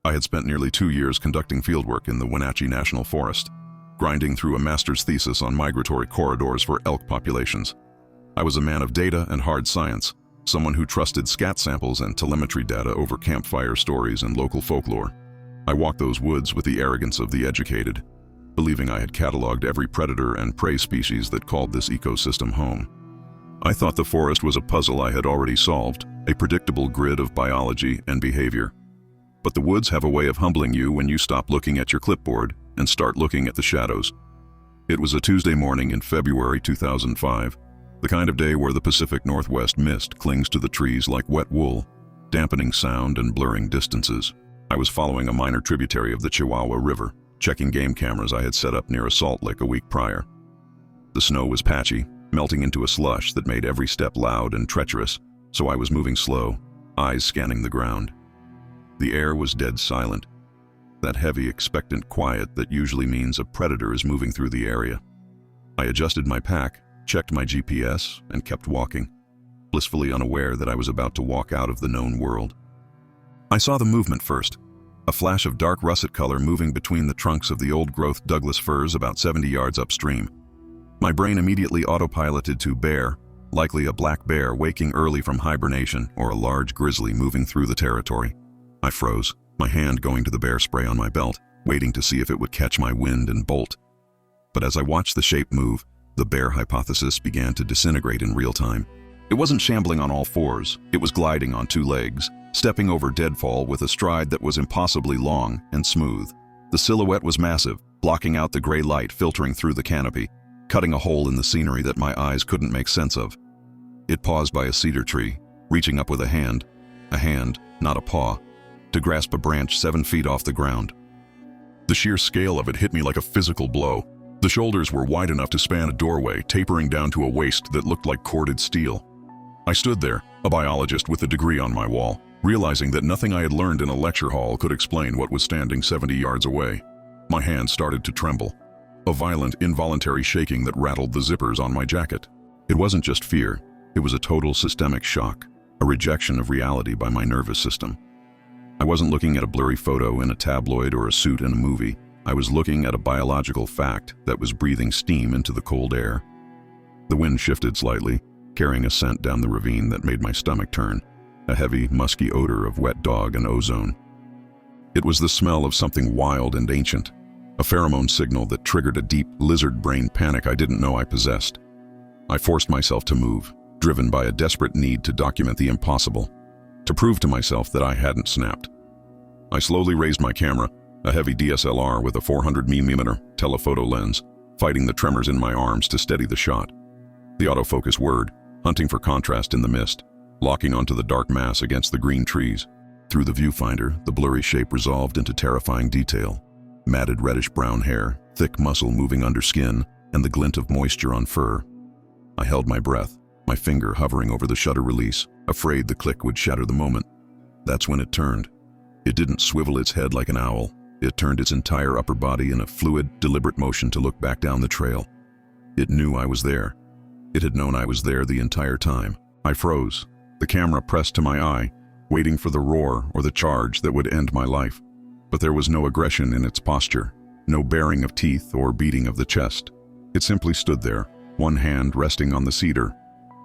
I had spent nearly 2 years conducting fieldwork in the Wenatchee National Forest, grinding through a master's thesis on migratory corridors for elk populations. I was a man of data and hard science, someone who trusted scat samples and telemetry data over campfire stories and local folklore. I walked those woods with the arrogance of the educated, believing I had cataloged every predator and prey species that called this ecosystem home. I thought the forest was a puzzle I had already solved, a predictable grid of biology and behavior. But the woods have a way of humbling you when you stop looking at your clipboard and start looking at the shadows. It was a Tuesday morning in February 2005, the kind of day where the Pacific Northwest mist clings to the trees like wet wool, dampening sound and blurring distances. I was following a minor tributary of the Chihuahua River, checking game cameras I had set up near a salt lick a week prior. The snow was patchy, melting into a slush that made every step loud and treacherous, so I was moving slow, eyes scanning the ground. The air was dead silent, that heavy, expectant quiet that usually means a predator is moving through the area. I adjusted my pack, checked my GPS, and kept walking, blissfully unaware that I was about to walk out of the known world. I saw the movement first, a flash of dark russet color moving between the trunks of the old-growth Douglas firs about 70 yards upstream. My brain immediately autopiloted to bear, likely a black bear waking early from hibernation or a large grizzly moving through the territory. I froze, my hand going to the bear spray on my belt, waiting to see if it would catch my wind and bolt. But as I watched the shape move, the bear hypothesis began to disintegrate in real time. It wasn't shambling on all fours, it was gliding on 2 legs, stepping over deadfall with a stride that was impossibly long and smooth. The silhouette was massive, blocking out the gray light filtering through the canopy, cutting a hole in the scenery that my eyes couldn't make sense of. It paused by a cedar tree, reaching up with a hand, not a paw, to grasp a branch 7 feet off the ground. The sheer scale of it hit me like a physical blow. The shoulders were wide enough to span a doorway, tapering down to a waist that looked like corded steel. I stood there, a biologist with a degree on my wall, realizing that nothing I had learned in a lecture hall could explain what was standing 70 yards away. My hand started to tremble, a violent, involuntary shaking that rattled the zippers on my jacket. It wasn't just fear, it was a total systemic shock, a rejection of reality by my nervous system. I wasn't looking at a blurry photo in a tabloid or a suit in a movie. I was looking at a biological fact that was breathing steam into the cold air. The wind shifted slightly, carrying a scent down the ravine that made my stomach turn, a heavy, musky odor of wet dog and ozone. It was the smell of something wild and ancient, a pheromone signal that triggered a deep, lizard-brain panic I didn't know I possessed. I forced myself to move, driven by a desperate need to document the impossible, to prove to myself that I hadn't snapped. I slowly raised my camera, a heavy DSLR with a 400mm telephoto lens, fighting the tremors in my arms to steady the shot. The autofocus whirred, hunting for contrast in the mist, locking onto the dark mass against the green trees. Through the viewfinder, the blurry shape resolved into terrifying detail. Matted reddish-brown hair, thick muscle moving under skin, and the glint of moisture on fur. I held my breath, my finger hovering over the shutter release, afraid the click would shatter the moment. That's when it turned. It didn't swivel its head like an owl. It turned its entire upper body in a fluid, deliberate motion to look back down the trail. It knew I was there. It had known I was there the entire time. I froze, the camera pressed to my eye, waiting for the roar or the charge that would end my life. But there was no aggression in its posture, no baring of teeth or beating of the chest. It simply stood there, one hand resting on the cedar,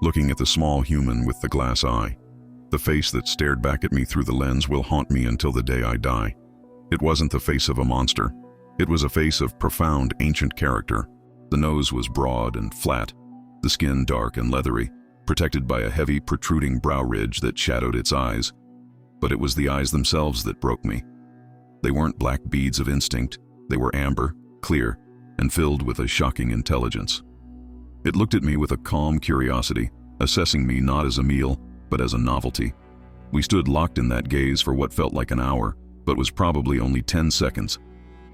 looking at the small human with the glass eye. The face that stared back at me through the lens will haunt me until the day I die. It wasn't the face of a monster. It was a face of profound, ancient character. The nose was broad and flat, the skin dark and leathery, protected by a heavy, protruding brow ridge that shadowed its eyes. But it was the eyes themselves that broke me. They weren't black beads of instinct. They were amber, clear, and filled with a shocking intelligence. It looked at me with a calm curiosity, assessing me not as a meal, but as a novelty. We stood locked in that gaze for what felt like an hour, but was probably only 10 seconds.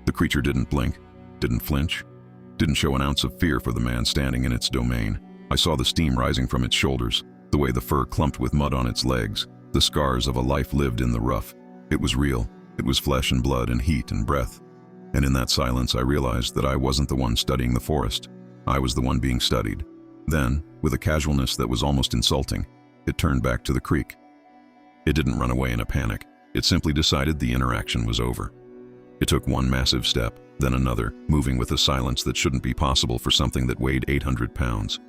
The creature didn't blink, didn't flinch, didn't show an ounce of fear for the man standing in its domain. I saw the steam rising from its shoulders, the way the fur clumped with mud on its legs, the scars of a life lived in the rough. It was real. It was flesh and blood and heat and breath. And in that silence, I realized that I wasn't the one studying the forest. I was the one being studied. Then, with a casualness that was almost insulting, it turned back to the creek. It didn't run away in a panic. It simply decided the interaction was over. It took one massive step, then another, moving with a silence that shouldn't be possible for something that weighed 800 pounds.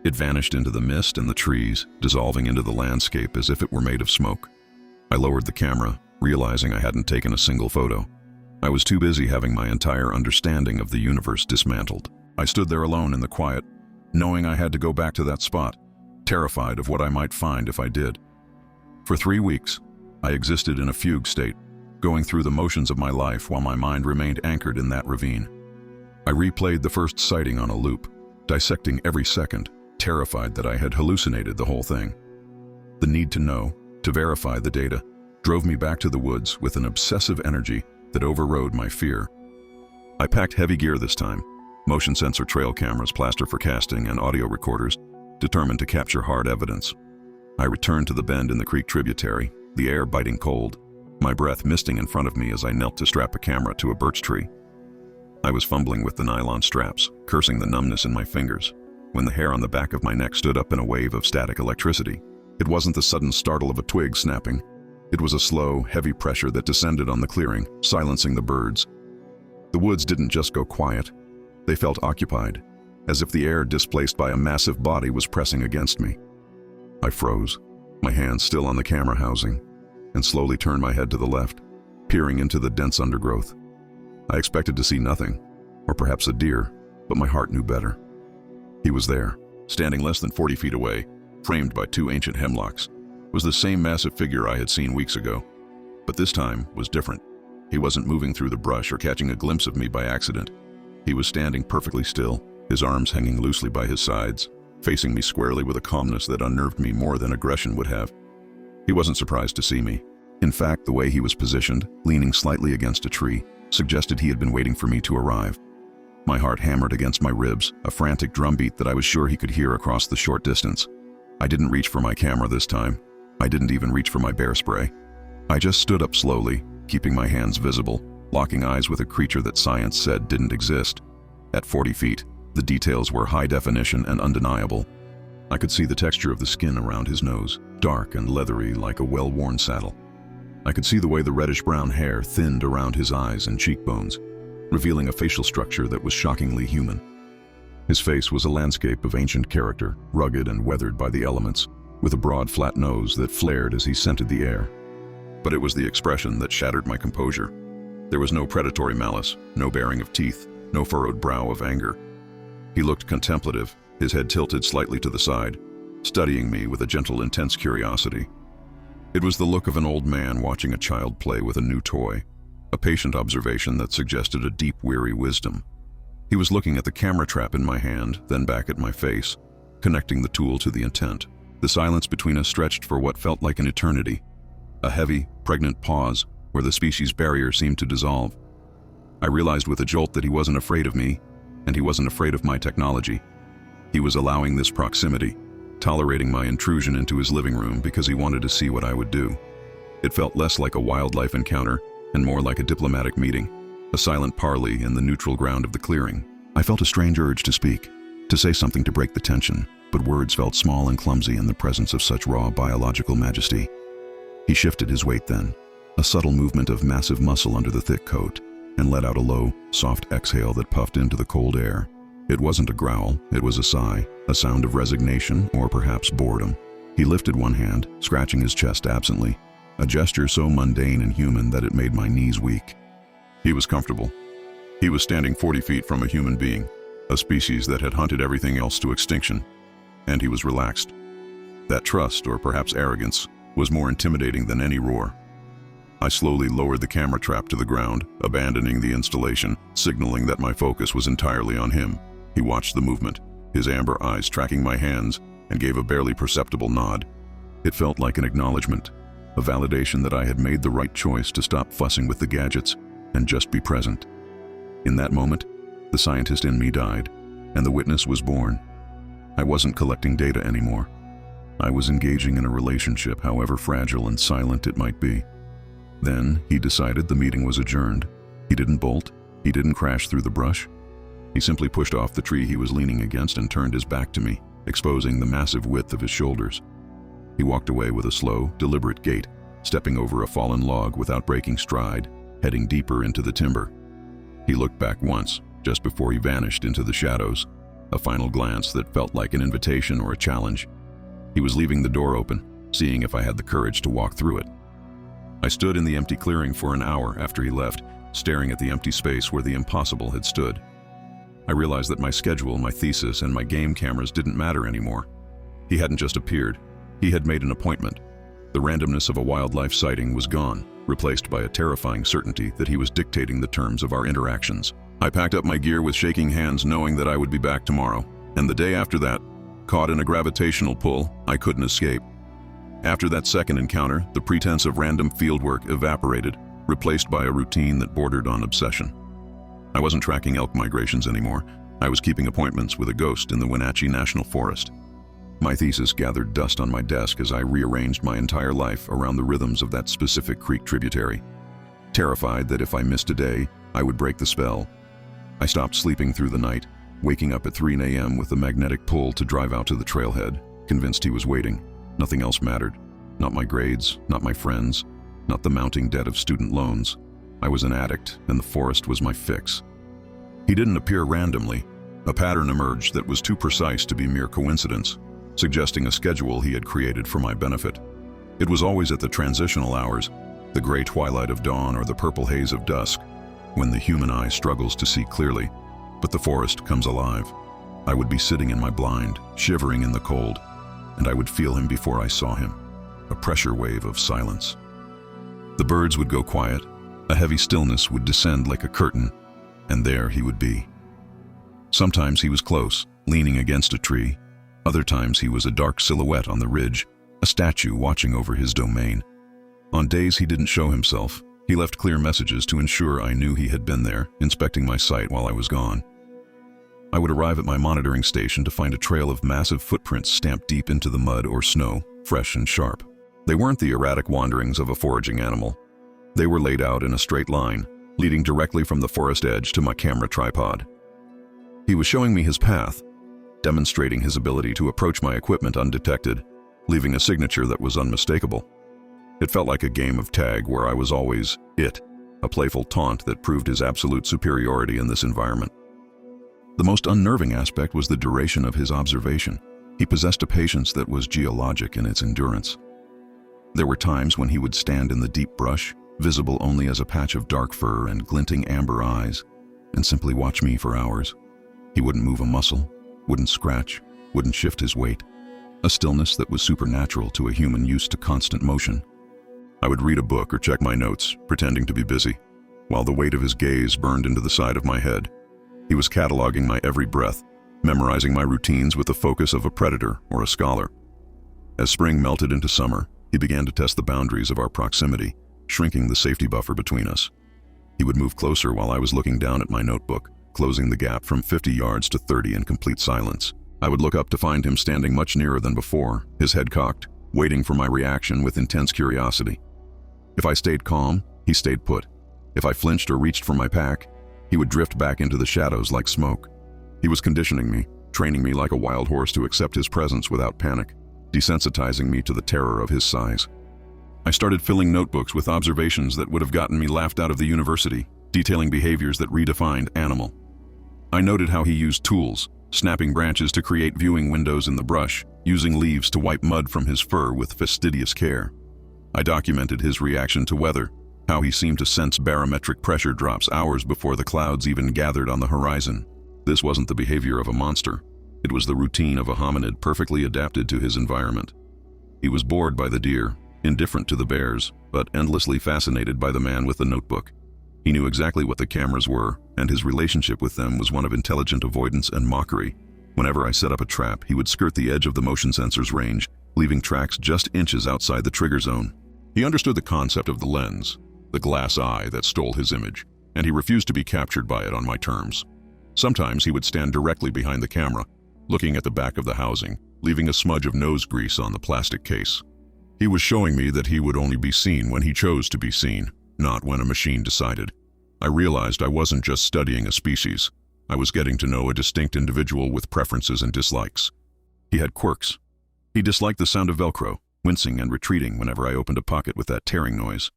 It vanished into the mist and the trees, dissolving into the landscape as if it were made of smoke. I lowered the camera, realizing I hadn't taken a single photo. I was too busy having my entire understanding of the universe dismantled. I stood there alone in the quiet, knowing I had to go back to that spot, terrified of what I might find if I did. For 3 weeks, I existed in a fugue state, going through the motions of my life while my mind remained anchored in that ravine. I replayed the first sighting on a loop, dissecting every second, terrified that I had hallucinated the whole thing. The need to know, to verify the data, drove me back to the woods with an obsessive energy that overrode my fear. I packed heavy gear this time, motion sensor trail cameras, plaster for casting, and audio recorders, determined to capture hard evidence. I returned to the bend in the creek tributary, the air biting cold, my breath misting in front of me as I knelt to strap a camera to a birch tree. I was fumbling with the nylon straps, cursing the numbness in my fingers, when the hair on the back of my neck stood up in a wave of static electricity. It wasn't the sudden startle of a twig snapping. It was a slow, heavy pressure that descended on the clearing, silencing the birds. The woods didn't just go quiet. They felt occupied, as if the air displaced by a massive body was pressing against me. I froze, my hands still on the camera housing, and slowly turned my head to the left, peering into the dense undergrowth. I expected to see nothing, or perhaps a deer, but my heart knew better. He was there, standing less than 40 feet away, framed by 2 ancient hemlocks. Was the same massive figure I had seen weeks ago, but this time was different. He wasn't moving through the brush or catching a glimpse of me by accident. He was standing perfectly still, his arms hanging loosely by his sides, facing me squarely with a calmness that unnerved me more than aggression would have. He wasn't surprised to see me. In fact, the way he was positioned, leaning slightly against a tree, suggested he had been waiting for me to arrive. My heart hammered against my ribs, a frantic drumbeat that I was sure he could hear across the short distance. I didn't reach for my camera this time. I didn't even reach for my bear spray. I just stood up slowly, keeping my hands visible, locking eyes with a creature that science said didn't exist. At 40 feet, the details were high definition and undeniable. I could see the texture of the skin around his nose, dark and leathery like a well-worn saddle. I could see the way the reddish-brown hair thinned around his eyes and cheekbones, revealing a facial structure that was shockingly human. His face was a landscape of ancient character, rugged and weathered by the elements, with a broad, flat nose that flared as he scented the air. But it was the expression that shattered my composure. There was no predatory malice, no baring of teeth, no furrowed brow of anger. He looked contemplative, his head tilted slightly to the side, studying me with a gentle, intense curiosity. It was the look of an old man watching a child play with a new toy, a patient observation that suggested a deep, weary wisdom. He was looking at the camera trap in my hand, then back at my face, connecting the tool to the intent. The silence between us stretched for what felt like an eternity, a heavy, pregnant pause where the species barrier seemed to dissolve. I realized with a jolt that he wasn't afraid of me, and he wasn't afraid of my technology. He was allowing this proximity, tolerating my intrusion into his living room because he wanted to see what I would do. It felt less like a wildlife encounter and more like a diplomatic meeting, a silent parley in the neutral ground of the clearing. I felt a strange urge to speak, to say something to break the tension, but words felt small and clumsy in the presence of such raw biological majesty. He shifted his weight then, a subtle movement of massive muscle under the thick coat, and let out a low, soft exhale that puffed into the cold air. It wasn't a growl, it was a sigh, a sound of resignation or perhaps boredom. He lifted one hand, scratching his chest absently, a gesture so mundane and human that it made my knees weak. He was comfortable. He was standing 40 feet from a human being, a species that had hunted everything else to extinction, and he was relaxed. That trust, or perhaps arrogance, was more intimidating than any roar. I slowly lowered the camera trap to the ground, abandoning the installation, signaling that my focus was entirely on him. He watched the movement, his amber eyes tracking my hands, and gave a barely perceptible nod. It felt like an acknowledgement, a validation that I had made the right choice to stop fussing with the gadgets and just be present. In that moment, the scientist in me died, and the witness was born. I wasn't collecting data anymore. I was engaging in a relationship, however fragile and silent it might be. Then, he decided the meeting was adjourned. He didn't bolt. He didn't crash through the brush. He simply pushed off the tree he was leaning against and turned his back to me, exposing the massive width of his shoulders. He walked away with a slow, deliberate gait, stepping over a fallen log without breaking stride, heading deeper into the timber. He looked back once, just before he vanished into the shadows, a final glance that felt like an invitation or a challenge. He was leaving the door open, seeing if I had the courage to walk through it. I stood in the empty clearing for an hour after he left, staring at the empty space where the impossible had stood. I realized that my schedule, my thesis, and my game cameras didn't matter anymore. He hadn't just appeared. He had made an appointment. The randomness of a wildlife sighting was gone, replaced by a terrifying certainty that he was dictating the terms of our interactions. I packed up my gear with shaking hands, knowing that I would be back tomorrow, and the day after that, caught in a gravitational pull I couldn't escape. After that second encounter, the pretense of random fieldwork evaporated, replaced by a routine that bordered on obsession. I wasn't tracking elk migrations anymore. I was keeping appointments with a ghost in the Wenatchee National Forest. My thesis gathered dust on my desk as I rearranged my entire life around the rhythms of that specific creek tributary. Terrified that if I missed a day, I would break the spell, I stopped sleeping through the night, waking up at 3 a.m. with a magnetic pull to drive out to the trailhead, convinced he was waiting. Nothing else mattered. Not my grades, not my friends, not the mounting debt of student loans. I was an addict, and the forest was my fix. He didn't appear randomly. A pattern emerged that was too precise to be mere coincidence, suggesting a schedule he had created for my benefit. It was always at the transitional hours, the gray twilight of dawn or the purple haze of dusk, when the human eye struggles to see clearly, but the forest comes alive. I would be sitting in my blind, shivering in the cold, and I would feel him before I saw him, a pressure wave of silence. The birds would go quiet, a heavy stillness would descend like a curtain, and there he would be. Sometimes he was close, leaning against a tree. Other times he was a dark silhouette on the ridge, a statue watching over his domain. On days he didn't show himself, he left clear messages to ensure I knew he had been there, inspecting my site while I was gone. I would arrive at my monitoring station to find a trail of massive footprints stamped deep into the mud or snow, fresh and sharp. They weren't the erratic wanderings of a foraging animal. They were laid out in a straight line, leading directly from the forest edge to my camera tripod. He was showing me his path, demonstrating his ability to approach my equipment undetected, leaving a signature that was unmistakable. It felt like a game of tag where I was always it, a playful taunt that proved his absolute superiority in this environment. The most unnerving aspect was the duration of his observation. He possessed a patience that was geologic in its endurance. There were times when he would stand in the deep brush, visible only as a patch of dark fur and glinting amber eyes, and simply watch me for hours. He wouldn't move a muscle, wouldn't scratch, wouldn't shift his weight, a stillness that was supernatural to a human used to constant motion. I would read a book or check my notes, pretending to be busy, while the weight of his gaze burned into the side of my head. He was cataloging my every breath, memorizing my routines with the focus of a predator or a scholar. As spring melted into summer, he began to test the boundaries of our proximity, shrinking the safety buffer between us. He would move closer while I was looking down at my notebook, closing the gap from 50 yards to 30 in complete silence. I would look up to find him standing much nearer than before, his head cocked, waiting for my reaction with intense curiosity. If I stayed calm, he stayed put. If I flinched or reached for my pack, he would drift back into the shadows like smoke. He was conditioning me, training me like a wild horse to accept his presence without panic, desensitizing me to the terror of his size. I started filling notebooks with observations that would have gotten me laughed out of the university, detailing behaviors that redefined animal. I noted how he used tools, snapping branches to create viewing windows in the brush, using leaves to wipe mud from his fur with fastidious care. I documented his reaction to weather, how he seemed to sense barometric pressure drops hours before the clouds even gathered on the horizon. This wasn't the behavior of a monster. It was the routine of a hominid perfectly adapted to his environment. He was bored by the deer, indifferent to the bears, but endlessly fascinated by the man with the notebook. He knew exactly what the cameras were, and his relationship with them was one of intelligent avoidance and mockery. Whenever I set up a trap, he would skirt the edge of the motion sensor's range, leaving tracks just inches outside the trigger zone. He understood the concept of the lens, the glass eye that stole his image, and he refused to be captured by it on my terms. Sometimes he would stand directly behind the camera, looking at the back of the housing, leaving a smudge of nose grease on the plastic case. He was showing me that he would only be seen when he chose to be seen, not when a machine decided. I realized I wasn't just studying a species. I was getting to know a distinct individual with preferences and dislikes. He had quirks. He disliked the sound of Velcro, wincing and retreating whenever I opened a pocket with that tearing noise.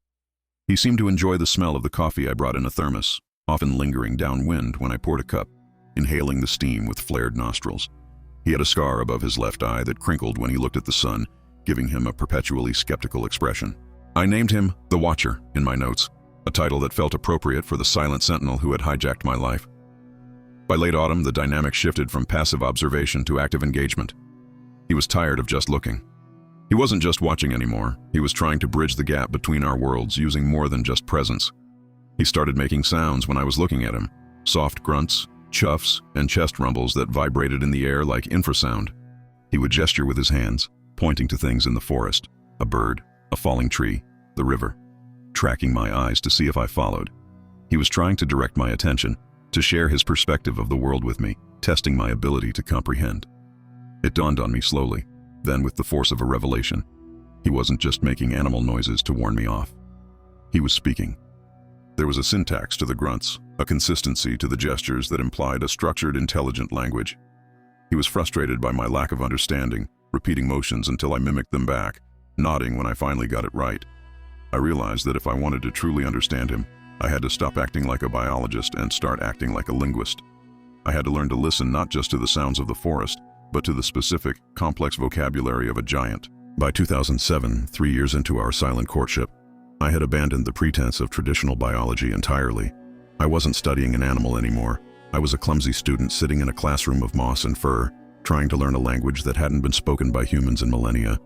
He seemed to enjoy the smell of the coffee I brought in a thermos, often lingering downwind when I poured a cup, inhaling the steam with flared nostrils. He had a scar above his left eye that crinkled when he looked at the sun, giving him a perpetually skeptical expression. I named him the Watcher in my notes, a title that felt appropriate for the silent sentinel who had hijacked my life. By late autumn, the dynamic shifted from passive observation to active engagement. He was tired of just looking. He wasn't just watching anymore. He was trying to bridge the gap between our worlds using more than just presence. He started making sounds when I was looking at him, soft grunts, chuffs, and chest rumbles that vibrated in the air like infrasound. He would gesture with his hands, pointing to things in the forest, a bird, a falling tree, the river, tracking my eyes to see if I followed. He was trying to direct my attention, to share his perspective of the world with me, testing my ability to comprehend. It dawned on me slowly, then with the force of a revelation. He wasn't just making animal noises to warn me off. He was speaking. There was a syntax to the grunts, a consistency to the gestures that implied a structured, intelligent language. He was frustrated by my lack of understanding, repeating motions until I mimicked them back, nodding when I finally got it right. I realized that if I wanted to truly understand him, I had to stop acting like a biologist and start acting like a linguist. I had to learn to listen not just to the sounds of the forest, but to the specific, complex vocabulary of a giant. By 2007, 3 years into our silent courtship, I had abandoned the pretense of traditional biology entirely. I wasn't studying an animal anymore. I was a clumsy student sitting in a classroom of moss and fur, trying to learn a language that hadn't been spoken by humans in millennia.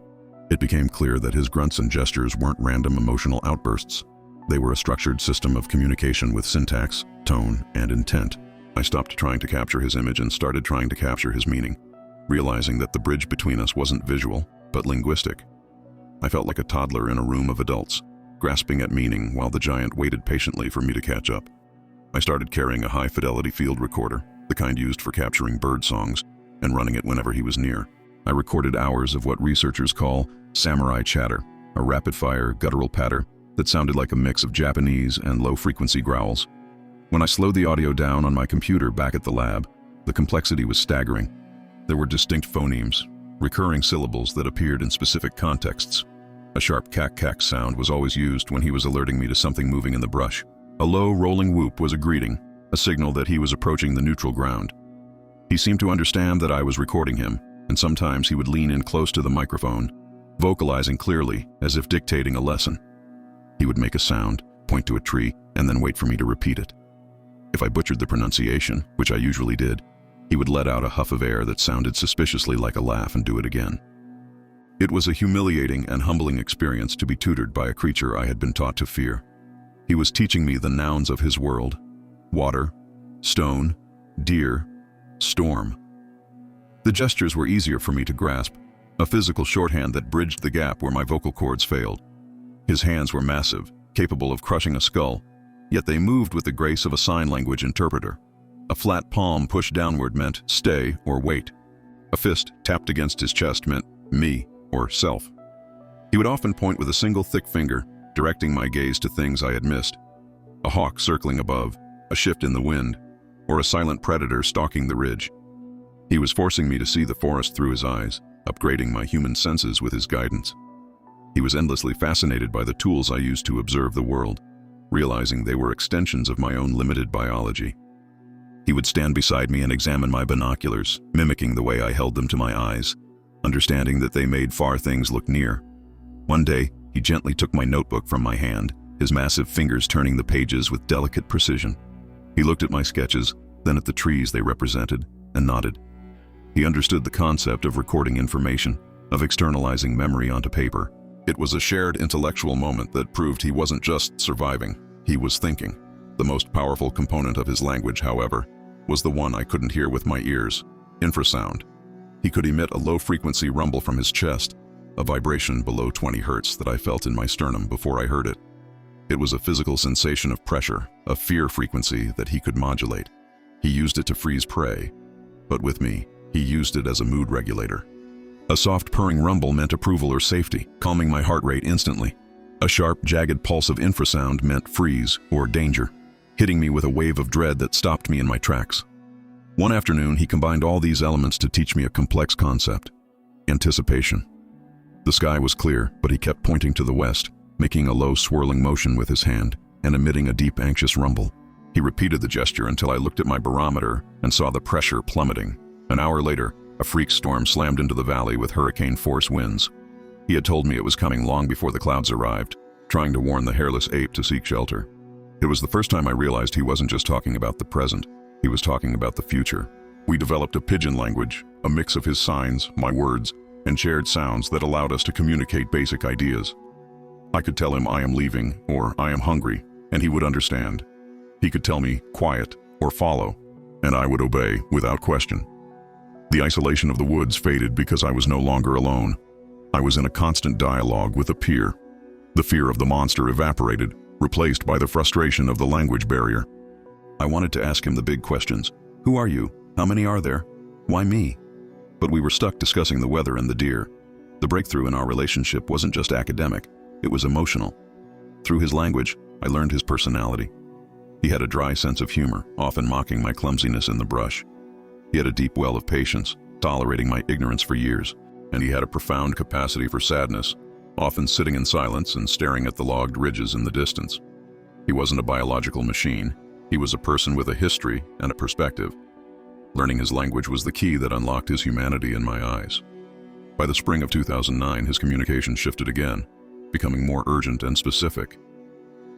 It became clear that his grunts and gestures weren't random emotional outbursts. They were a structured system of communication with syntax, tone, and intent. I stopped trying to capture his image and started trying to capture his meaning, realizing that the bridge between us wasn't visual, but linguistic. I felt like a toddler in a room of adults, grasping at meaning while the giant waited patiently for me to catch up. I started carrying a high-fidelity field recorder, the kind used for capturing bird songs, and running it whenever he was near. I recorded hours of what researchers call samurai chatter, a rapid-fire, guttural patter that sounded like a mix of Japanese and low-frequency growls. When I slowed the audio down on my computer back at the lab, the complexity was staggering. There were distinct phonemes, recurring syllables that appeared in specific contexts. A sharp cack-cack sound was always used when he was alerting me to something moving in the brush. A low, rolling whoop was a greeting, a signal that he was approaching the neutral ground. He seemed to understand that I was recording him, and sometimes he would lean in close to the microphone, vocalizing clearly, as if dictating a lesson. He would make a sound, point to a tree, and then wait for me to repeat it. If I butchered the pronunciation, which I usually did, he would let out a huff of air that sounded suspiciously like a laugh and do it again. It was a humiliating and humbling experience to be tutored by a creature I had been taught to fear. He was teaching me the nouns of his world: water, stone, deer, storm. The gestures were easier for me to grasp, a physical shorthand that bridged the gap where my vocal cords failed. His hands were massive, capable of crushing a skull, yet they moved with the grace of a sign language interpreter. A flat palm pushed downward meant stay or wait. A fist tapped against his chest meant me or self. He would often point with a single thick finger, directing my gaze to things I had missed. A hawk circling above, a shift in the wind, or a silent predator stalking the ridge. He was forcing me to see the forest through his eyes, upgrading my human senses with his guidance. He was endlessly fascinated by the tools I used to observe the world, realizing they were extensions of my own limited biology. He would stand beside me and examine my binoculars, mimicking the way I held them to my eyes, understanding that they made far things look near. One day, he gently took my notebook from my hand, his massive fingers turning the pages with delicate precision. He looked at my sketches, then at the trees they represented, and nodded. He understood the concept of recording information, of externalizing memory onto paper. It was a shared intellectual moment that proved he wasn't just surviving, he was thinking. The most powerful component of his language, however, was the one I couldn't hear with my ears: infrasound. He could emit a low-frequency rumble from his chest, a vibration below 20 hertz that I felt in my sternum before I heard it. It was a physical sensation of pressure, a fear frequency that he could modulate. He used it to freeze prey, but with me, he used it as a mood regulator. A soft purring rumble meant approval or safety, calming my heart rate instantly. A sharp, jagged pulse of infrasound meant freeze or danger, hitting me with a wave of dread that stopped me in my tracks. One afternoon, he combined all these elements to teach me a complex concept: anticipation. The sky was clear, but he kept pointing to the west, making a low swirling motion with his hand and emitting a deep anxious rumble. He repeated the gesture until I looked at my barometer and saw the pressure plummeting. An hour later, a freak storm slammed into the valley with hurricane-force winds. He had told me it was coming long before the clouds arrived, trying to warn the hairless ape to seek shelter. It was the first time I realized he wasn't just talking about the present, he was talking about the future. We developed a pidgin language, a mix of his signs, my words, and shared sounds that allowed us to communicate basic ideas. I could tell him I am leaving or I am hungry, and he would understand. He could tell me quiet or follow, and I would obey without question. The isolation of the woods faded because I was no longer alone. I was in a constant dialogue with a peer. The fear of the monster evaporated, replaced by the frustration of the language barrier. I wanted to ask him the big questions. Who are you? How many are there? Why me? But we were stuck discussing the weather and the deer. The breakthrough in our relationship wasn't just academic, it was emotional. Through his language, I learned his personality. He had a dry sense of humor, often mocking my clumsiness in the brush. He had a deep well of patience, tolerating my ignorance for years, and he had a profound capacity for sadness, often sitting in silence and staring at the logged ridges in the distance. He wasn't a biological machine. He was a person with a history and a perspective. Learning his language was the key that unlocked his humanity in my eyes. By the spring of 2009, his communication shifted again, becoming more urgent and specific.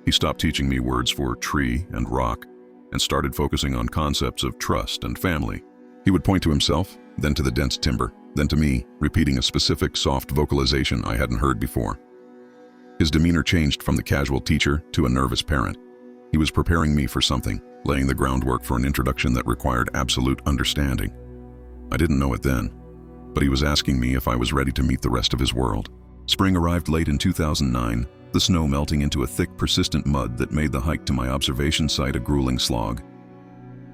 He stopped teaching me words for tree and rock and started focusing on concepts of trust and family. He would point to himself, then to the dense timber, then to me, repeating a specific soft vocalization I hadn't heard before. His demeanor changed from the casual teacher to a nervous parent. He was preparing me for something, laying the groundwork for an introduction that required absolute understanding. I didn't know it then, but he was asking me if I was ready to meet the rest of his world. Spring arrived late in 2009, the snow melting into a thick, persistent mud that made the hike to my observation site a grueling slog.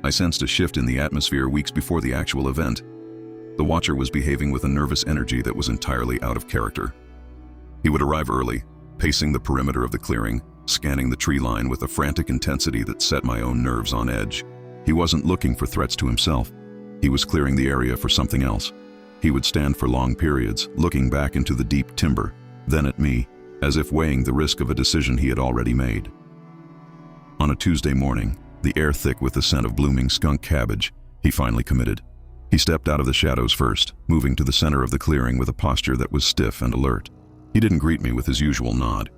I sensed a shift in the atmosphere weeks before the actual event. The watcher was behaving with a nervous energy that was entirely out of character. He would arrive early, pacing the perimeter of the clearing, scanning the tree line with a frantic intensity that set my own nerves on edge. He wasn't looking for threats to himself. He was clearing the area for something else. He would stand for long periods, looking back into the deep timber, then at me, as if weighing the risk of a decision he had already made. On a Tuesday morning, the air thick with the scent of blooming skunk cabbage, he finally committed. He stepped out of the shadows first, moving to the center of the clearing with a posture that was stiff and alert. He didn't greet me with his usual nod.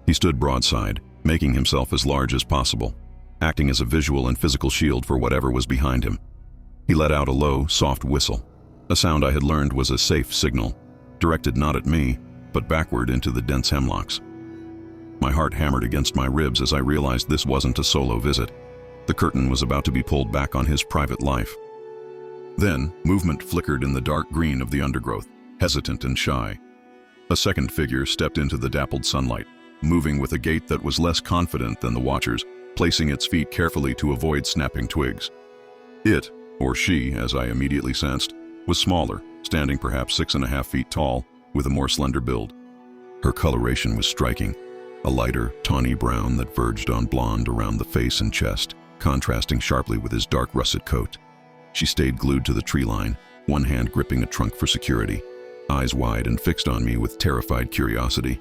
He stood broadside, making himself as large as possible, acting as a visual and physical shield for whatever was behind him. He let out a low, soft whistle, a sound I had learned was a safe signal, directed not at me, but backward into the dense hemlocks. My heart hammered against my ribs as I realized this wasn't a solo visit. The curtain was about to be pulled back on his private life. Then, movement flickered in the dark green of the undergrowth, hesitant and shy. A second figure stepped into the dappled sunlight, moving with a gait that was less confident than the watchers, placing its feet carefully to avoid snapping twigs. It, or she, as I immediately sensed, was smaller, standing perhaps 6.5 feet tall, with a more slender build. Her coloration was striking, a lighter, tawny brown that verged on blonde around the face and chest, contrasting sharply with his dark russet coat. She stayed glued to the tree line, one hand gripping a trunk for security, eyes wide and fixed on me with terrified curiosity.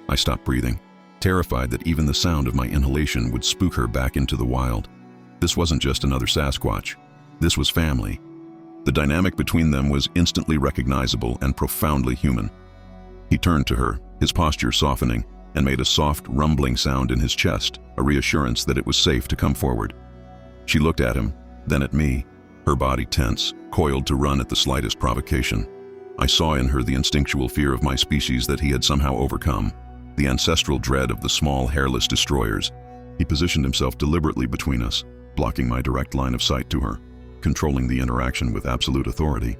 I stopped breathing, terrified that even the sound of my inhalation would spook her back into the wild. This wasn't just another Sasquatch. This was family. The dynamic between them was instantly recognizable and profoundly human. He turned to her, his posture softening, and made a soft, rumbling sound in his chest, a reassurance that it was safe to come forward. She looked at him, then at me, her body tense, coiled to run at the slightest provocation. I saw in her the instinctual fear of my species that he had somehow overcome, the ancestral dread of the small, hairless destroyers. He positioned himself deliberately between us, blocking my direct line of sight to her, controlling the interaction with absolute authority.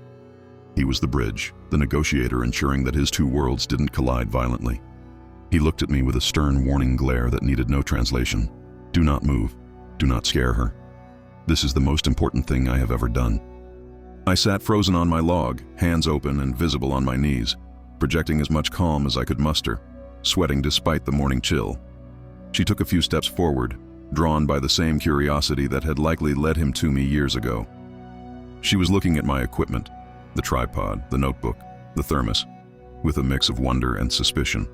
He was the bridge, the negotiator ensuring that his two worlds didn't collide violently. He looked at me with a stern warning glare that needed no translation. Do not move. Do not scare her. This is the most important thing I have ever done. I sat frozen on my log, hands open and visible on my knees, projecting as much calm as I could muster, sweating despite the morning chill. She took a few steps forward, drawn by the same curiosity that had likely led him to me years ago. She was looking at my equipment, the tripod, the notebook, the thermos. with a mix of wonder and suspicion.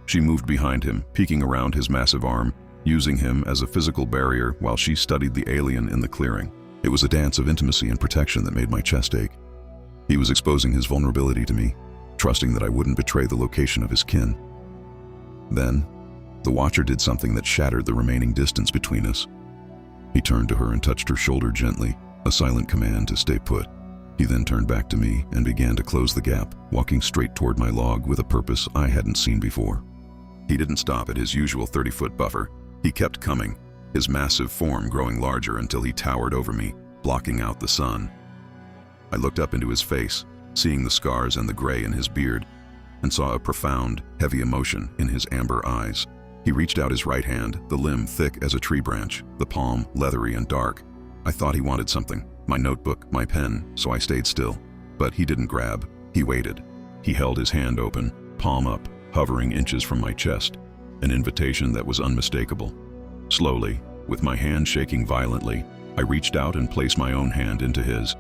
She moved behind him, peeking around his massive arm, using him as a physical barrier while she studied the alien in the clearing. It was a dance of intimacy and protection that made my chest ache. He was exposing his vulnerability to me, trusting that I wouldn't betray the location of his kin. Then, the Watcher did something that shattered the remaining distance between us. He turned to her and touched her shoulder gently, a silent command to stay put. He then turned back to me and began to close the gap, walking straight toward my log with a purpose I hadn't seen before. He didn't stop at his usual 30-foot buffer. He kept coming, his massive form growing larger until he towered over me, blocking out the sun. I looked up into his face, seeing the scars and the gray in his beard, and saw a profound, heavy emotion in his amber eyes. He reached out his right hand, the limb thick as a tree branch, the palm leathery and dark. I thought he wanted something, my notebook, my pen, so I stayed still. But he didn't grab, he waited. He held his hand open, palm up, hovering inches from my chest, an invitation that was unmistakable. Slowly, with my hand shaking violently, I reached out and placed my own hand into his.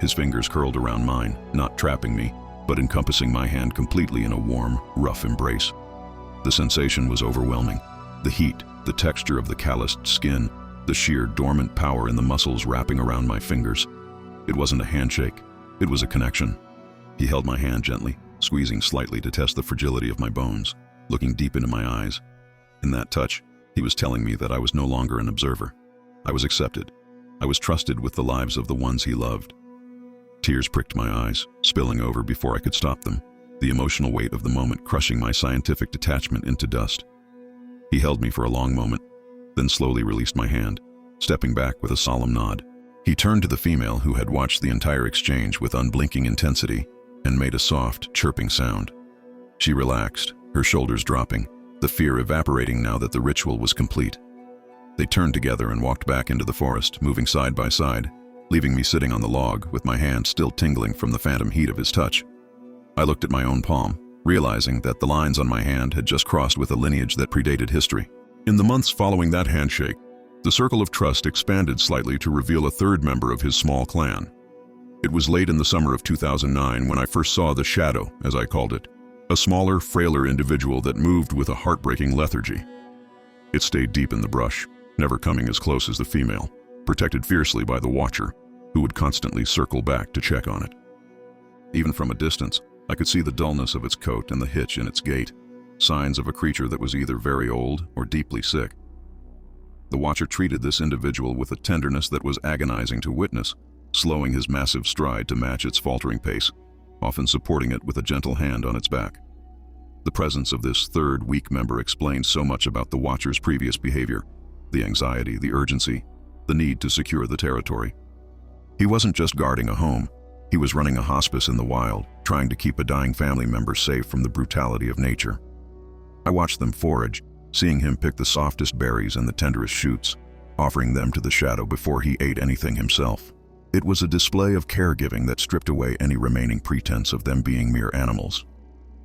His fingers curled around mine, not trapping me, but encompassing my hand completely in a warm, rough embrace. The sensation was overwhelming. The heat, the texture of the calloused skin, the sheer dormant power in the muscles wrapping around my fingers. It wasn't a handshake, it was a connection. He held my hand gently, squeezing slightly to test the fragility of my bones, looking deep into my eyes. In that touch, he was telling me that I was no longer an observer. I was accepted. I was trusted with the lives of the ones he loved. Tears pricked my eyes, spilling over before I could stop them, the emotional weight of the moment crushing my scientific detachment into dust. He held me for a long moment, then slowly released my hand, stepping back with a solemn nod. He turned to the female who had watched the entire exchange with unblinking intensity and made a soft, chirping sound. She relaxed, her shoulders dropping, the fear evaporating now that the ritual was complete. They turned together and walked back into the forest, moving side by side, leaving me sitting on the log with my hand still tingling from the phantom heat of his touch. I looked at my own palm, realizing that the lines on my hand had just crossed with a lineage that predated history. In the months following that handshake, the circle of trust expanded slightly to reveal a third member of his small clan. It was late in the summer of 2009 when I first saw the shadow, as I called it, a smaller, frailer individual that moved with a heartbreaking lethargy. It stayed deep in the brush, never coming as close as the female, protected fiercely by the Watcher, who would constantly circle back to check on it. Even from a distance, I could see the dullness of its coat and the hitch in its gait, signs of a creature that was either very old or deeply sick. The Watcher treated this individual with a tenderness that was agonizing to witness, slowing his massive stride to match its faltering pace, often supporting it with a gentle hand on its back. The presence of this third weak member explained so much about the Watcher's previous behavior, the anxiety, the urgency, the need to secure the territory. He wasn't just guarding a home, he was running a hospice in the wild, trying to keep a dying family member safe from the brutality of nature. I watched them forage, seeing him pick the softest berries and the tenderest shoots, offering them to the shadow before he ate anything himself. It was a display of caregiving that stripped away any remaining pretense of them being mere animals.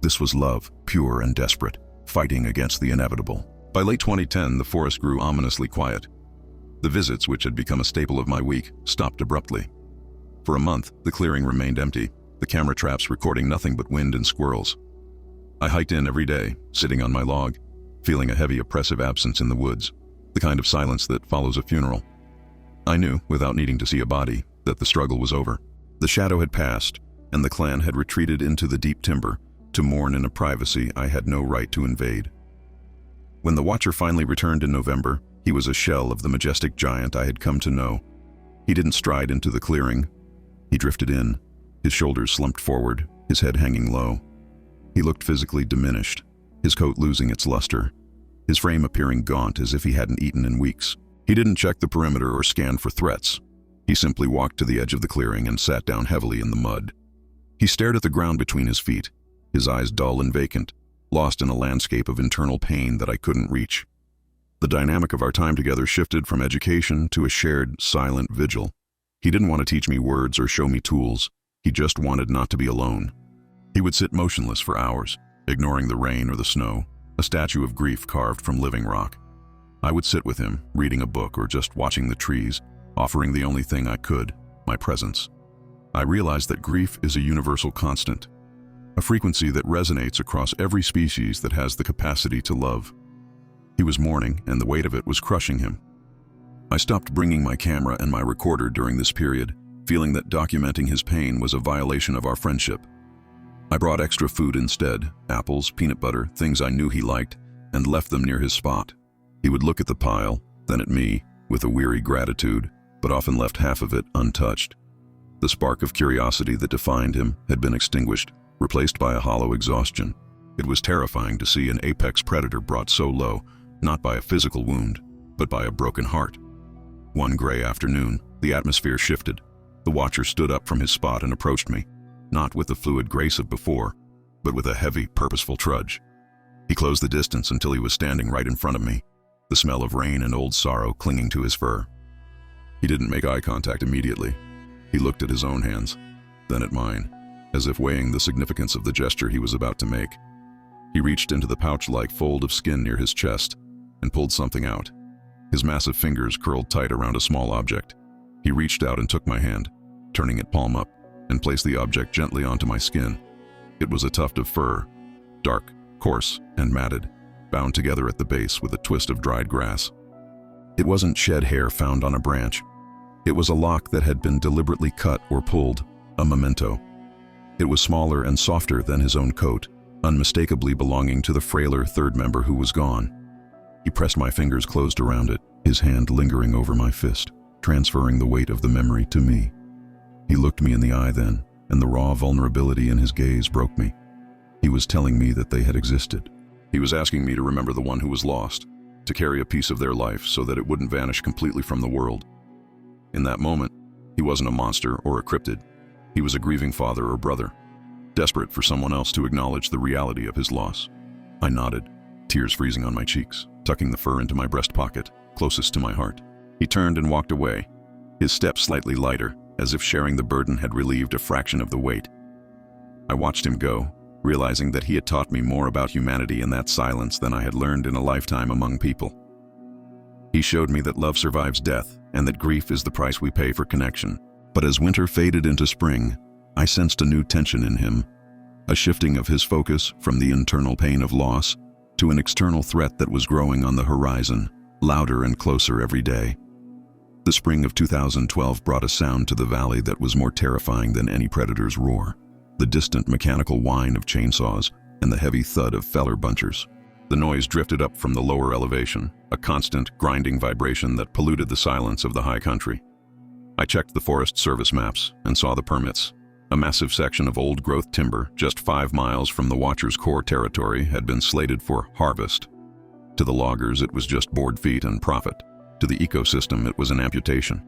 This was love, pure and desperate, fighting against the inevitable. By late 2010, the forest grew ominously quiet. The visits, which had become a staple of my week, stopped abruptly. For a month, the clearing remained empty, the camera traps recording nothing but wind and squirrels. I hiked in every day, sitting on my log, feeling a heavy, oppressive absence in the woods, the kind of silence that follows a funeral. I knew, without needing to see a body, that the struggle was over. The shadow had passed, and the clan had retreated into the deep timber to mourn in a privacy I had no right to invade. When the Watcher finally returned in November, he was a shell of the majestic giant I had come to know. He didn't stride into the clearing. He drifted in, his shoulders slumped forward, his head hanging low. He looked physically diminished, his coat losing its luster, his frame appearing gaunt as if he hadn't eaten in weeks. He didn't check the perimeter or scan for threats. He simply walked to the edge of the clearing and sat down heavily in the mud. He stared at the ground between his feet, his eyes dull and vacant, lost in a landscape of internal pain that I couldn't reach. The dynamic of our time together shifted from education to a shared, silent vigil. He didn't want to teach me words or show me tools. He just wanted not to be alone. He would sit motionless for hours, ignoring the rain or the snow, a statue of grief carved from living rock. I would sit with him, reading a book or just watching the trees, offering the only thing I could, my presence. I realized that grief is a universal constant. a frequency that resonates across every species that has the capacity to love. He was mourning, and the weight of it was crushing him. I stopped bringing my camera and my recorder during this period, feeling that documenting his pain was a violation of our friendship. I brought extra food instead, apples, peanut butter, things I knew he liked, and left them near his spot. He would look at the pile, then at me, with a weary gratitude, but often left half of it untouched. The spark of curiosity that defined him had been extinguished, replaced by a hollow exhaustion. It was terrifying to see an apex predator brought so low, not by a physical wound, but by a broken heart. One gray afternoon, the atmosphere shifted. The watcher stood up from his spot and approached me, not with the fluid grace of before, but with a heavy, purposeful trudge. He closed the distance until he was standing right in front of me, the smell of rain and old sorrow clinging to his fur. He didn't make eye contact immediately. He looked at his own hands, then at mine, as if weighing the significance of the gesture he was about to make. He reached into the pouch-like fold of skin near his chest and pulled something out. His massive fingers curled tight around a small object. He reached out and took my hand, turning it palm up, and placed the object gently onto my skin. It was a tuft of fur, dark, coarse, and matted, bound together at the base with a twist of dried grass. It wasn't shed hair found on a branch. It was a lock that had been deliberately cut or pulled, a memento. It was smaller and softer than his own coat, unmistakably belonging to the frailer third member who was gone. He pressed my fingers closed around it, his hand lingering over my fist, transferring the weight of the memory to me. He looked me in the eye then, and the raw vulnerability in his gaze broke me. He was telling me that they had existed. He was asking me to remember the one who was lost, to carry a piece of their life so that it wouldn't vanish completely from the world. In that moment, he wasn't a monster or a cryptid. He was a grieving father or brother, desperate for someone else to acknowledge the reality of his loss. I nodded, tears freezing on my cheeks, tucking the fur into my breast pocket, closest to my heart. He turned and walked away, his step slightly lighter, as if sharing the burden had relieved a fraction of the weight. I watched him go, realizing that he had taught me more about humanity in that silence than I had learned in a lifetime among people. He showed me that love survives death, and that grief is the price we pay for connection. But as winter faded into spring, I sensed a new tension in him, a shifting of his focus from the internal pain of loss to an external threat that was growing on the horizon, louder and closer every day. The spring of 2012 brought a sound to the valley that was more terrifying than any predator's roar, the distant mechanical whine of chainsaws and the heavy thud of feller bunchers. The noise drifted up from the lower elevation, a constant, grinding vibration that polluted the silence of the high country. I checked the Forest Service maps and saw the permits. A massive section of old-growth timber, just 5 miles from the Watcher's core territory, had been slated for harvest. To the loggers, it was just board feet and profit. To the ecosystem, it was an amputation.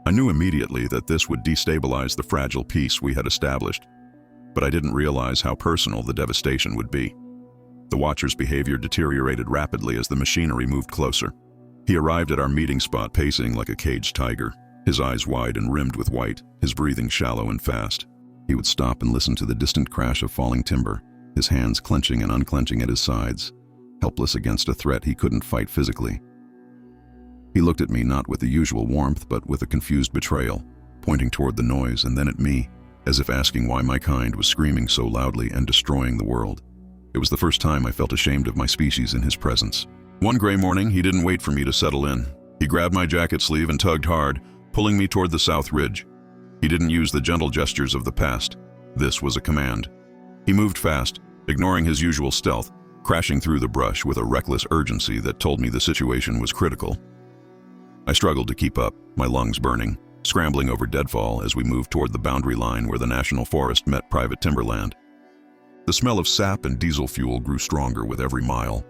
I knew immediately that this would destabilize the fragile peace we had established, but I didn't realize how personal the devastation would be. The Watcher's behavior deteriorated rapidly as the machinery moved closer. He arrived at our meeting spot pacing like a caged tiger, his eyes wide and rimmed with white, his breathing shallow and fast. He would stop and listen to the distant crash of falling timber, his hands clenching and unclenching at his sides, helpless against a threat he couldn't fight physically. He looked at me not with the usual warmth, but with a confused betrayal, pointing toward the noise and then at me, as if asking why my kind was screaming so loudly and destroying the world. It was the first time I felt ashamed of my species in his presence. One gray morning, he didn't wait for me to settle in. He grabbed my jacket sleeve and tugged hard, pulling me toward the south ridge. He didn't use the gentle gestures of the past. This was a command. He moved fast, ignoring his usual stealth, crashing through the brush with a reckless urgency that told me the situation was critical. I struggled to keep up, my lungs burning, scrambling over deadfall as we moved toward the boundary line where the National Forest met private timberland. The smell of sap and diesel fuel grew stronger with every mile,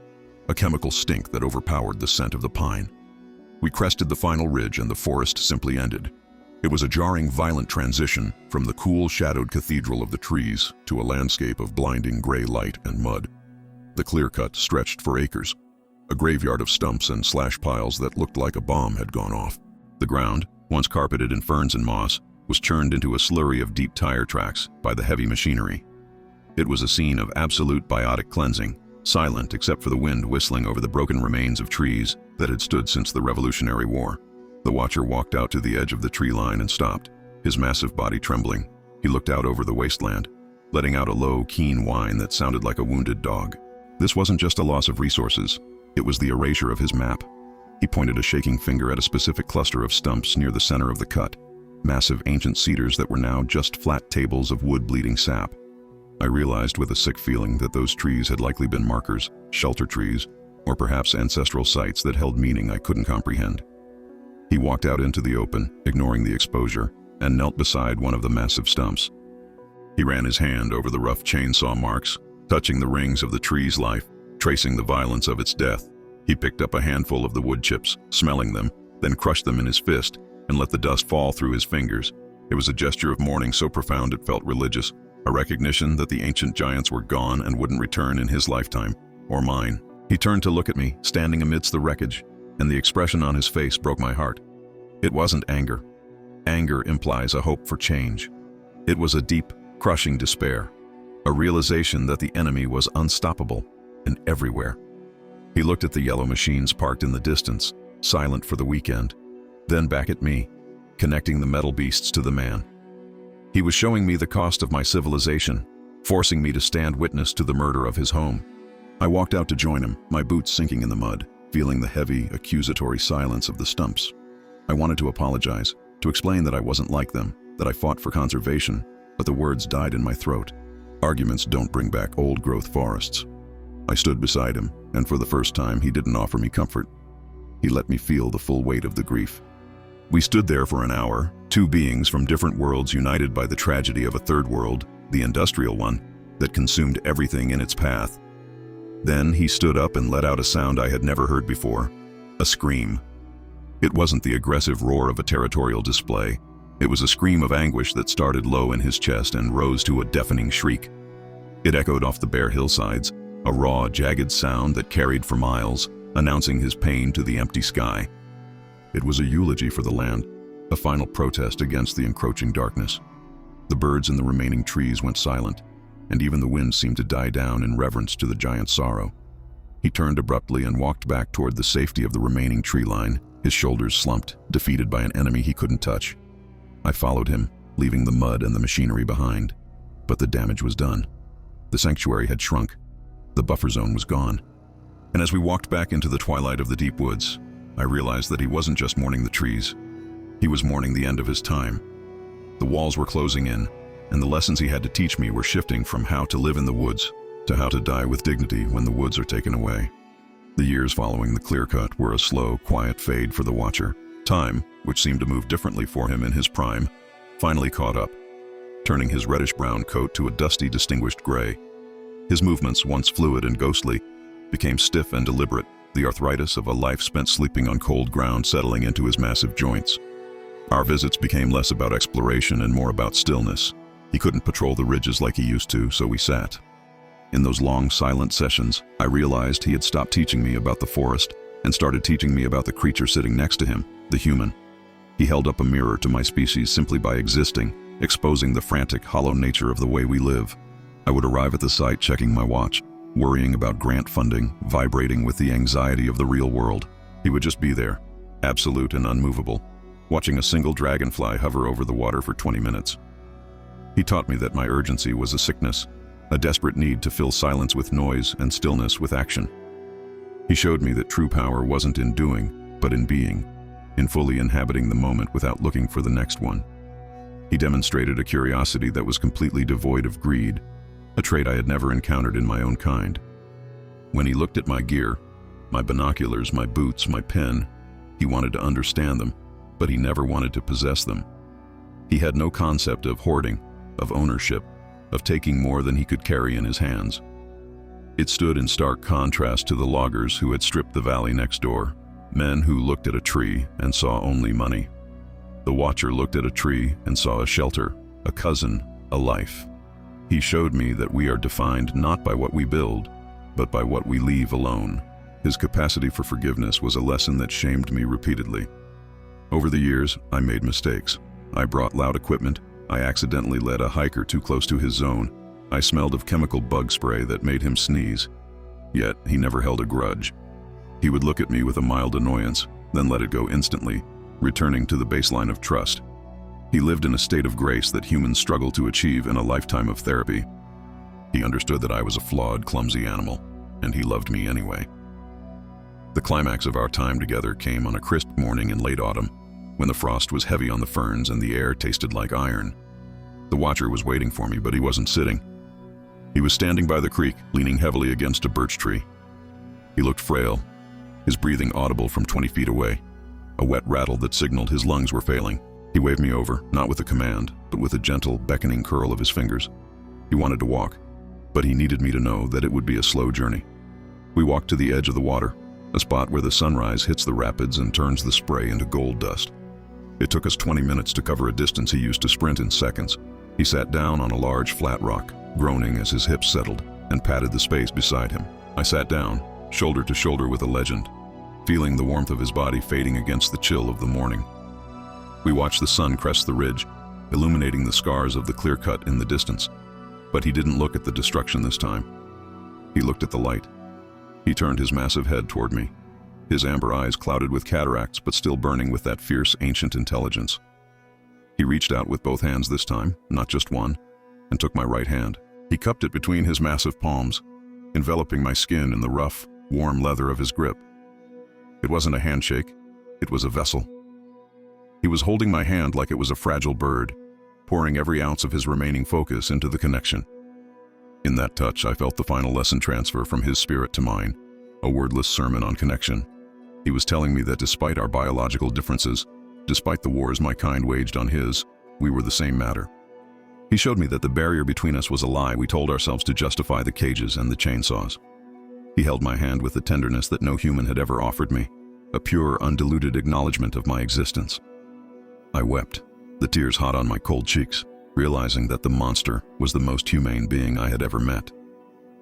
a chemical stink that overpowered the scent of the pine. We crested the final ridge and the forest simply ended. It was a jarring, violent transition from the cool, shadowed cathedral of the trees to a landscape of blinding gray light and mud. The clear-cut stretched for acres, a graveyard of stumps and slash piles that looked like a bomb had gone off. The ground, once carpeted in ferns and moss, was churned into a slurry of deep tire tracks by the heavy machinery. It was a scene of absolute biotic cleansing, silent except for the wind whistling over the broken remains of trees that had stood since the Revolutionary War. The Watcher walked out to the edge of the tree line and stopped, his massive body trembling. He looked out over the wasteland, letting out a low, keen whine that sounded like a wounded dog. This wasn't just a loss of resources, it was the erasure of his map. He pointed a shaking finger at a specific cluster of stumps near the center of the cut, massive ancient cedars that were now just flat tables of wood bleeding sap. I realized with a sick feeling that those trees had likely been markers, shelter trees, or perhaps ancestral sites that held meaning I couldn't comprehend. He walked out into the open, ignoring the exposure, and knelt beside one of the massive stumps. He ran his hand over the rough chainsaw marks, touching the rings of the tree's life, tracing the violence of its death. He picked up a handful of the wood chips, smelling them, then crushed them in his fist and let the dust fall through his fingers. It was a gesture of mourning so profound it felt religious, a recognition that the ancient giants were gone and wouldn't return in his lifetime, or mine. He turned to look at me, standing amidst the wreckage, and the expression on his face broke my heart. It wasn't anger. Anger implies a hope for change. It was a deep, crushing despair, a realization that the enemy was unstoppable and everywhere. He looked at the yellow machines parked in the distance, silent for the weekend, then back at me, connecting the metal beasts to the man. He was showing me the cost of my civilization, forcing me to stand witness to the murder of his home. I walked out to join him, my boots sinking in the mud, feeling the heavy, accusatory silence of the stumps. I wanted to apologize, to explain that I wasn't like them, that I fought for conservation, but the words died in my throat. Arguments don't bring back old-growth forests. I stood beside him, and for the first time he didn't offer me comfort. He let me feel the full weight of the grief. We stood there for an hour, two beings from different worlds united by the tragedy of a third world, the industrial one, that consumed everything in its path. Then he stood up and let out a sound I had never heard before, a scream. It wasn't the aggressive roar of a territorial display. It was a scream of anguish that started low in his chest and rose to a deafening shriek. It echoed off the bare hillsides, a raw, jagged sound that carried for miles, announcing his pain to the empty sky. It was a eulogy for the land, a final protest against the encroaching darkness. The birds in the remaining trees went silent, and even the wind seemed to die down in reverence to the giant's sorrow. He turned abruptly and walked back toward the safety of the remaining tree line, his shoulders slumped, defeated by an enemy he couldn't touch. I followed him, leaving the mud and the machinery behind. But the damage was done. The sanctuary had shrunk. The buffer zone was gone. And as we walked back into the twilight of the deep woods, I realized that he wasn't just mourning the trees. He was mourning the end of his time. The walls were closing in, and the lessons he had to teach me were shifting from how to live in the woods to how to die with dignity when the woods are taken away. The years following the clear cut were a slow, quiet fade for the watcher. Time, which seemed to move differently for him in his prime, finally caught up, turning his reddish-brown coat to a dusty, distinguished gray. His movements, once fluid and ghostly, became stiff and deliberate, the arthritis of a life spent sleeping on cold ground settling into his massive joints. Our visits became less about exploration and more about stillness. He couldn't patrol the ridges like he used to, so we sat. In those long, silent sessions, I realized he had stopped teaching me about the forest and started teaching me about the creature sitting next to him, the human. He held up a mirror to my species simply by existing, exposing the frantic, hollow nature of the way we live. I would arrive at the site checking my watch, worrying about grant funding, vibrating with the anxiety of the real world. He would just be there, absolute and unmovable, watching a single dragonfly hover over the water for 20 minutes. He taught me that my urgency was a sickness, a desperate need to fill silence with noise and stillness with action. He showed me that true power wasn't in doing, but in being, in fully inhabiting the moment without looking for the next one. He demonstrated a curiosity that was completely devoid of greed, a trait I had never encountered in my own kind. When he looked at my gear, my binoculars, my boots, my pen, he wanted to understand them, but he never wanted to possess them. He had no concept of hoarding, of ownership, of taking more than he could carry in his hands. It stood in stark contrast to the loggers who had stripped the valley next door, men who looked at a tree and saw only money. The watcher looked at a tree and saw a shelter, a cousin, a life. He showed me that we are defined not by what we build, but by what we leave alone. His capacity for forgiveness was a lesson that shamed me repeatedly. Over the years, I made mistakes. I brought loud equipment. I accidentally led a hiker too close to his zone. I smelled of chemical bug spray that made him sneeze. Yet, he never held a grudge. He would look at me with a mild annoyance, then let it go instantly, returning to the baseline of trust. He lived in a state of grace that humans struggle to achieve in a lifetime of therapy. He understood that I was a flawed, clumsy animal, and he loved me anyway. The climax of our time together came on a crisp morning in late autumn, when the frost was heavy on the ferns and the air tasted like iron. The watcher was waiting for me, but he wasn't sitting. He was standing by the creek, leaning heavily against a birch tree. He looked frail, his breathing audible from 20 feet away, a wet rattle that signaled his lungs were failing. He waved me over, not with a command, but with a gentle, beckoning curl of his fingers. He wanted to walk, but he needed me to know that it would be a slow journey. We walked to the edge of the water, a spot where the sunrise hits the rapids and turns the spray into gold dust. It took us 20 minutes to cover a distance he used to sprint in seconds. He sat down on a large, flat rock, groaning as his hips settled, and patted the space beside him. I sat down, shoulder to shoulder with a legend, feeling the warmth of his body fading against the chill of the morning. We watched the sun crest the ridge, illuminating the scars of the clear cut in the distance. But he didn't look at the destruction this time. He looked at the light. He turned his massive head toward me, his amber eyes clouded with cataracts but still burning with that fierce, ancient intelligence. He reached out with both hands this time, not just one, and took my right hand. He cupped it between his massive palms, enveloping my skin in the rough, warm leather of his grip. It wasn't a handshake, it was a vessel. He was holding my hand like it was a fragile bird, pouring every ounce of his remaining focus into the connection. In that touch, I felt the final lesson transfer from his spirit to mine, a wordless sermon on connection. He was telling me that despite our biological differences, despite the wars my kind waged on his, we were the same matter. He showed me that the barrier between us was a lie we told ourselves to justify the cages and the chainsaws. He held my hand with the tenderness that no human had ever offered me, a pure, undiluted acknowledgement of my existence. I wept, the tears hot on my cold cheeks, realizing that the monster was the most humane being I had ever met.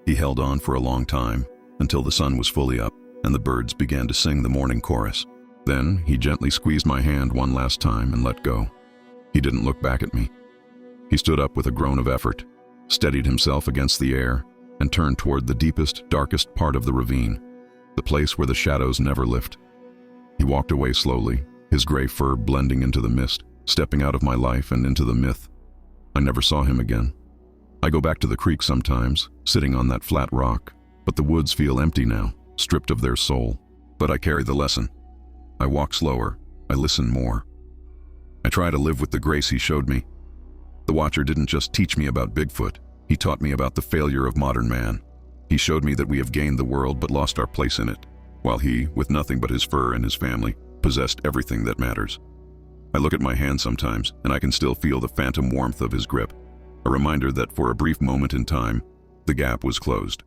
He held on for a long time, until the sun was fully up and the birds began to sing the morning chorus. Then he gently squeezed my hand one last time and let go. He didn't look back at me. He stood up with a groan of effort, steadied himself against the air, and turned toward the deepest, darkest part of the ravine, the place where the shadows never lift. He walked away slowly, his gray fur blending into the mist, stepping out of my life and into the myth. I never saw him again. I go back to the creek sometimes, sitting on that flat rock, but the woods feel empty now, stripped of their soul. But I carry the lesson. I walk slower, I listen more. I try to live with the grace he showed me. The Watcher didn't just teach me about Bigfoot, he taught me about the failure of modern man. He showed me that we have gained the world but lost our place in it, while he, with nothing but his fur and his family, possessed everything that matters. I look at my hand sometimes, and I can still feel the phantom warmth of his grip, a reminder that for a brief moment in time, the gap was closed.